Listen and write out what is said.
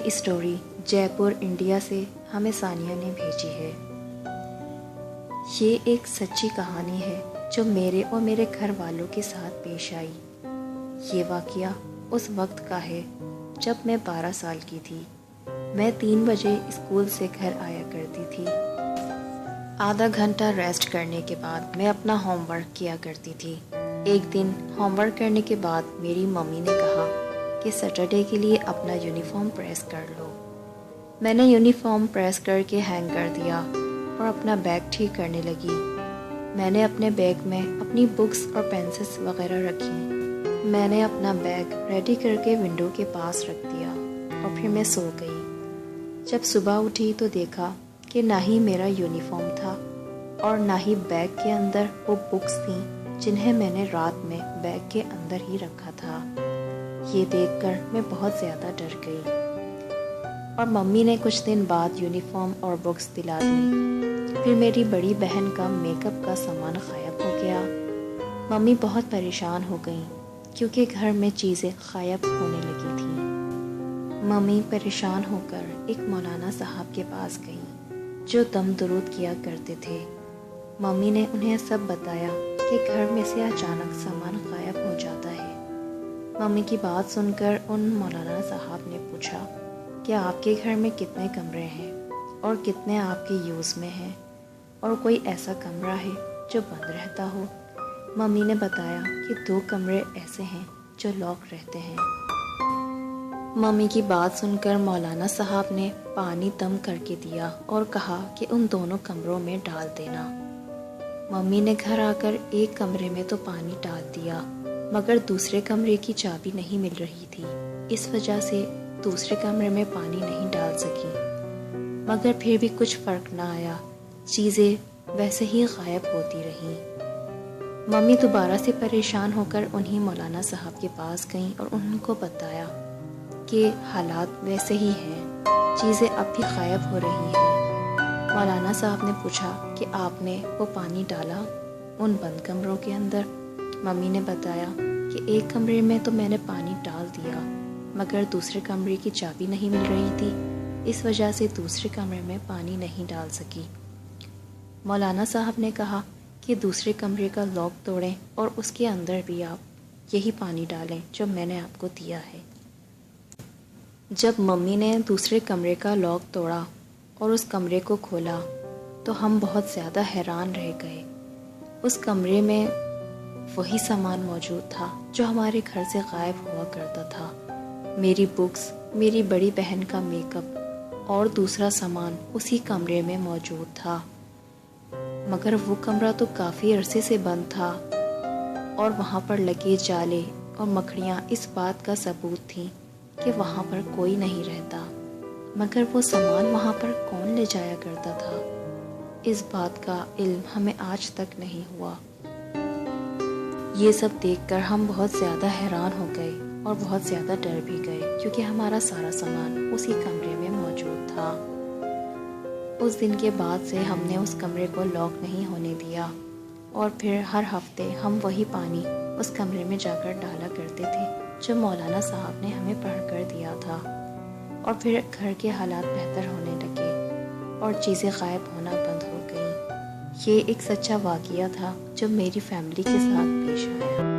یہ اسٹوری جے پور انڈیا سے ہمیں ثانیہ نے بھیجی ہے۔ یہ ایک سچی کہانی ہے جو میرے اور میرے گھر والوں کے ساتھ پیش آئی۔ یہ واقعہ اس وقت کا ہے جب میں 12 سال کی تھی۔ میں 3 بجے اسکول سے گھر آیا کرتی تھی۔ آدھا گھنٹہ ریسٹ کرنے کے بعد میں اپنا ہوم ورک کیا کرتی تھی۔ ایک دن ہوم ورک کرنے کے بعد میری ممی نے کہا کہ سیٹرڈے کے لیے اپنا یونیفارم پریس کر لو۔ میں نے یونیفارم پریس کر کے ہینگ کر دیا اور اپنا بیگ ٹھیک کرنے لگی۔ میں نے اپنے بیگ میں اپنی بکس اور پینسلز وغیرہ رکھی۔ میں نے اپنا بیگ ریڈی کر کے ونڈو کے پاس رکھ دیا اور پھر میں سو گئی۔ جب صبح اٹھی تو دیکھا کہ نہ ہی میرا یونیفارم تھا اور نہ ہی بیگ کے اندر وہ بکس تھیں جنہیں میں نے رات میں بیگ کے اندر ہی رکھا تھا۔ یہ دیکھ کر میں بہت زیادہ ڈر گئی اور ممی نے کچھ دن بعد یونیفارم اور بکس دلا دی۔ پھر میری بڑی بہن کا میک اپ کا سامان غائب ہو گیا۔ ممی بہت پریشان ہو گئیں کیونکہ گھر میں چیزیں غائب ہونے لگی تھیں۔ ممی پریشان ہو کر ایک مولانا صاحب کے پاس گئیں جو دم درود کیا کرتے تھے۔ ممی نے انہیں سب بتایا کہ گھر میں سے اچانک سامان غائب ہو جاتا ہے۔ ممی کی بات سن کر ان مولانا صاحب نے پوچھا کہ آپ کے گھر میں کتنے کمرے ہیں اور کتنے آپ کے یوز میں ہیں اور کوئی ایسا کمرہ ہے جو بند رہتا ہو؟ ممی نے بتایا کہ 2 کمرے ایسے ہیں جو لاک رہتے ہیں۔ ممی کی بات سن کر مولانا صاحب نے پانی دم کر کے دیا اور کہا کہ ان دونوں کمروں میں ڈال دینا۔ ممی نے گھر آ کر ایک کمرے میں تو پانی ڈال دیا مگر دوسرے کمرے کی چابی نہیں مل رہی تھی، اس وجہ سے دوسرے کمرے میں پانی نہیں ڈال سکی۔ مگر پھر بھی کچھ فرق نہ آیا، چیزیں ویسے ہی غائب ہوتی رہیں۔ ممی دوبارہ سے پریشان ہو کر انہی مولانا صاحب کے پاس گئیں اور ان کو بتایا کہ حالات ویسے ہی ہیں، چیزیں اب بھی غائب ہو رہی ہیں۔ مولانا صاحب نے پوچھا کہ آپ نے وہ پانی ڈالا ان بند کمروں کے اندر؟ ممی نے بتایا کہ ایک کمرے میں تو میں نے پانی ڈال دیا مگر دوسرے کمرے کی چابی نہیں مل رہی تھی، اس وجہ سے دوسرے کمرے میں پانی نہیں ڈال سکی۔ مولانا صاحب نے کہا کہ دوسرے کمرے کا لاک توڑیں اور اس کے اندر بھی آپ یہی پانی ڈالیں جو میں نے آپ کو دیا ہے۔ جب ممی نے دوسرے کمرے کا لاک توڑا اور اس کمرے کو کھولا تو ہم بہت زیادہ حیران رہ گئے۔ اس کمرے میں وہی سامان موجود تھا جو ہمارے گھر سے غائب ہوا کرتا تھا۔ میری بکس، میری بڑی بہن کا میک اپ اور دوسرا سامان اسی کمرے میں موجود تھا، مگر وہ کمرہ تو کافی عرصے سے بند تھا اور وہاں پر لگے جالے اور مکڑیاں اس بات کا ثبوت تھیں کہ وہاں پر کوئی نہیں رہتا، مگر وہ سامان وہاں پر کون لے جایا کرتا تھا، اس بات کا علم ہمیں آج تک نہیں ہوا۔ یہ سب دیکھ کر ہم بہت زیادہ حیران ہو گئے اور بہت زیادہ ڈر بھی گئے کیونکہ ہمارا سارا سامان اسی کمرے میں موجود تھا۔ اس دن کے بعد سے ہم نے اس کمرے کو لاک نہیں ہونے دیا اور پھر ہر ہفتے ہم وہی پانی اس کمرے میں جا کر ڈالا کرتے تھے جو مولانا صاحب نے ہمیں پڑھ کر دیا تھا، اور پھر گھر کے حالات بہتر ہونے لگے اور چیزیں غائب ہونا بند ہو گئیں۔ یہ ایک سچا واقعہ تھا جو میری فیملی کے ساتھ پیش آیا۔